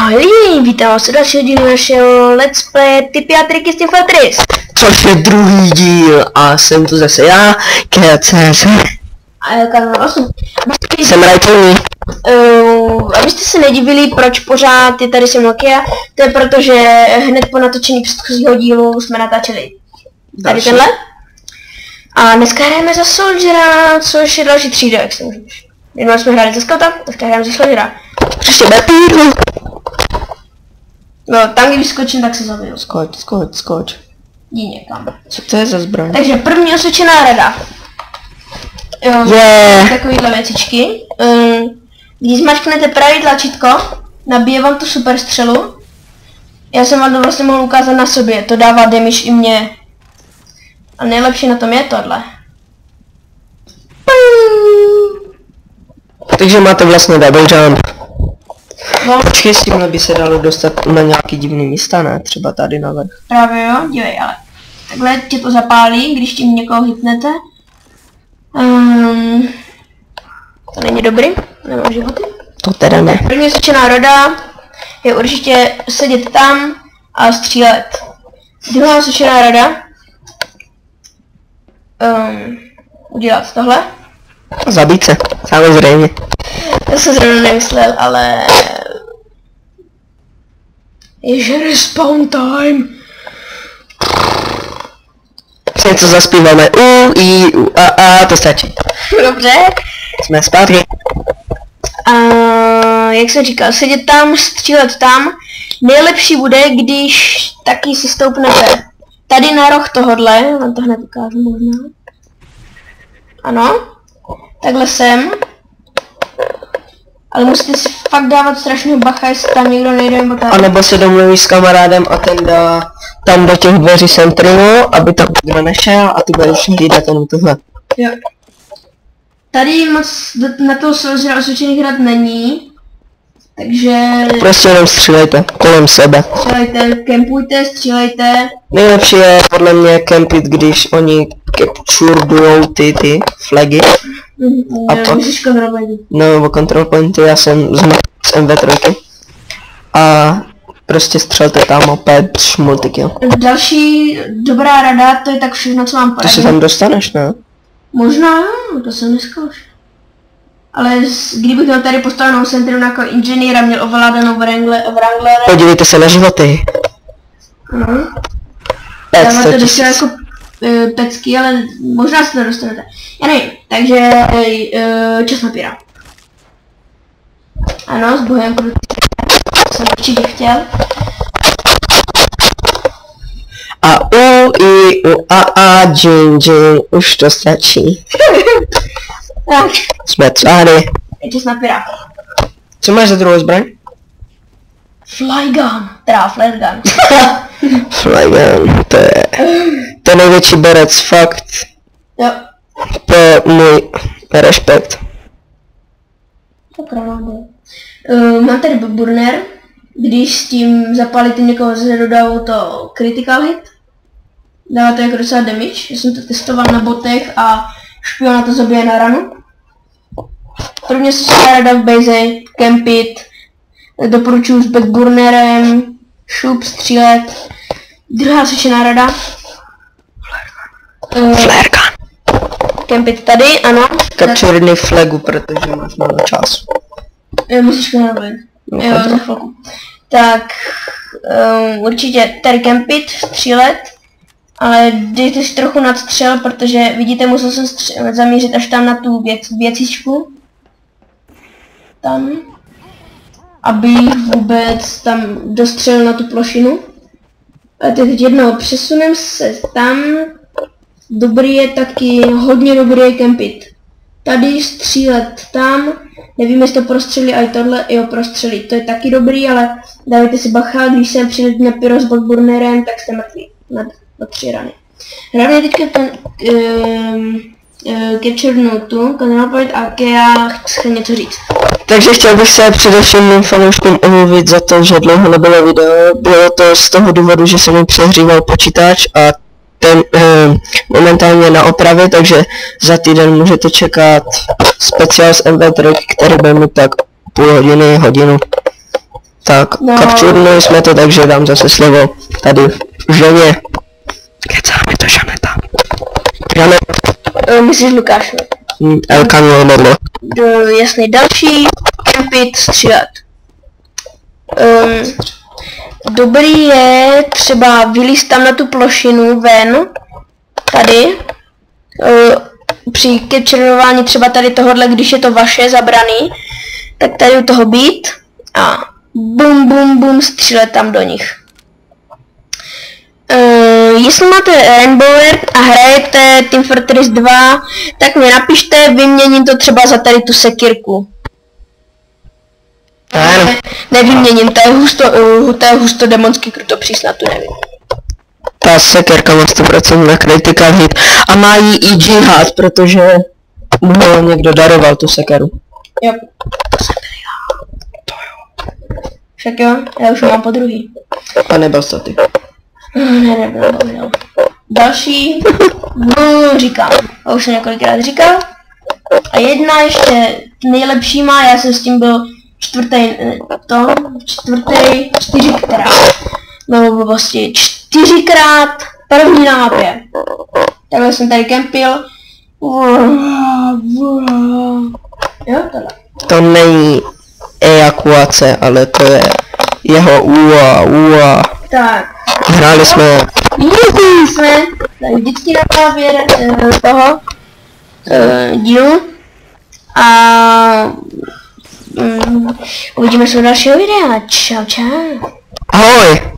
Ahoj lidi, vítám vás u dalšího dílu našeho Let's Play Tipy a triky z Team Fortress. Což je druhý díl a jsem tu zase já, KCS. A kanál 8. Jsem rajtovní. Abyste se nedivili, proč pořád je tady Nokia, to je proto, že hned po natočení předchozího dílu jsme natáčeli tady tenhle. A dneska hrajeme za Soldiera, což je další třída, jak se můžeš. Jednou jsme hráli za Scouta, dneska hrajeme za Soldiera. Prostě bepíru. No, tam když skočím, tak se zabiju. Skoč. Jdi někam. Co to je za zbraň? Takže první osvědčená rada. Takovýhle věcičky. Když zmačknete pravý tlačítko, nabije vám tu super střelu. Já jsem vám to vlastně mohl ukázat na sobě, to dává damage i mě. A nejlepší na tom je tohle. Takže máte vlastně double jump. No. Počkej, s tímhle by se dalo dostat na nějaký divný místa, ne? Třeba tady navrch. Právě jo, dívej, ale takhle tě to zapálí, když tím někoho hitnete. To není dobrý, nemám životy. To teda ne. První osvědčená rada je určitě sedět tam a střílet. Druhá osvědčená rada udělat tohle. Zabít se, samozřejmě. Já jsem zrovna nemyslel, ale... Ježe respawn time. Něco zaspíváme a, to stačí. Dobře. Jsme zpátky. A jak jsem říkal, sedět tam, střílet tam. Nejlepší bude, když taky si stoupnete tady na roh tohodle, vám to hned ukážu možná. Ano, takhle sem. Ale musíte si fakt dávat strašného bacha, jestli tam někdo nejde nebo tak. A nebo se domluví s kamarádem a ten dá tam do těch dveří centrinu, aby tam někdo nešel a ty budeš hlídat jenom tohle. Jo. Tady moc na toho Soldiera osvědčených hrad není. Takže... Prostě jenom střílejte kolem sebe. Střílejte, kempujte, střílejte. Nejlepší je podle mě kempit, když oni capturujou ty flagy. A to? Musíš control pointy. No, nebo control pointy, já jsem z MV3. A prostě střelte tam opět multikill. Další dobrá rada, to je tak všechno, co vám To poradím. se tam dostaneš, ne? Možná jo, to jsem neskoušel. Ale kdybych měl tady postavenou centru jako inženýra, měl ovládanou Wranglera. Podívejte se na životy. No. Pec, Dáváte to ještě jako pecky, ale možná se to dostanete. Já nevím, takže čas napírá. Ano, s bohem, protože jsem určitě chtěl. A a džin, už to stačí. Tak, Jsme tady. čas napírá. Co máš za druhou zbraň? Flygun, teda flare gun. Flygun, to je největší borec, fakt. Jo. To je můj respekt. Mám tady burner, když s tím zapálíte někoho zezadu, dává to critical hit. Dává to jako docela damage, já jsem to testoval na botech a špiona to zabije na ranu. Prvně se rada v base, kempit, doporučuji s backburnerem, šup, střílet. Druhá sečená rada. Flare gun. Kempit tady, ano. Capture flagu, protože máš málo času. Musíš to nabít. Jo, za chvilku. Tak, určitě tady kempit, střílet, ale dejte si trochu nadstřel, protože vidíte, musel jsem zamířit až tam na tu věcičku. Tam. Aby vůbec tam dostřelil na tu plošinu. A teď jednou přesunem se tam. Dobrý je taky, hodně dobrý je kempit. Tady střílet tam. Nevím, jestli to prostřelí, a i tohle, jo, prostřelí. To je taky dobrý, ale dávajte si bacha, když jsem přijde na pyro s backburnerem, tak jste mrtví. Na 3 rany. Hlavně teďka ten capture notu, control point a já chci něco říct. Takže chtěl bych se především mým fanouškům omluvit za to, že dlouho nebylo video. Bylo to z toho důvodu, že se mi přehříval počítač a ten momentálně na opravě, takže za týden můžete čekat speciál z MV3, který bude mít tak půl hodiny, hodinu. Tak, No. kapčurnuli jsme to, takže dám zase slovo tady ženě. Kecáme to, Žaneta. Žaneta. Myslíš Lukáš? Elka mělo modlo. Jasný, další. Kempit, střílet. Dobrý je třeba vylízt tam na tu plošinu ven. Tady. Při capturování třeba tady tohohle, když je to vaše zabraný, tak tady u toho být a bum bum bum střílet tam do nich. Jestli máte Rainbow a hrajete Team Fortress 2, tak mi napište, vyměním to třeba za tady tu sekírku. Nevyměním, to je husto demonský krutopřísna, tu nevím. Ta sekérka má 100% na critical hit a má jí i džihad, protože mu ho někdo daroval tu sekeru. Jo, to jsem byl já. To jo. Však jo, já už ho mám po druhý. A nebyl to ty. Nebyl, bohužel. Další, říkám, a už jsem několikrát říkal. A jedna ještě nejlepší má, já jsem s tím byl čtyřikrát. No blbosti, 4krát první na mapě. Takhle jsem tady kempil. Jo, tohle. To není ejakulace, ale to je jeho ua. Tak. Hráli jsme. Jsme tady vždycky na závěr toho dílu. A uvidíme se u dalšího videa. Čau, čau. Ahoj!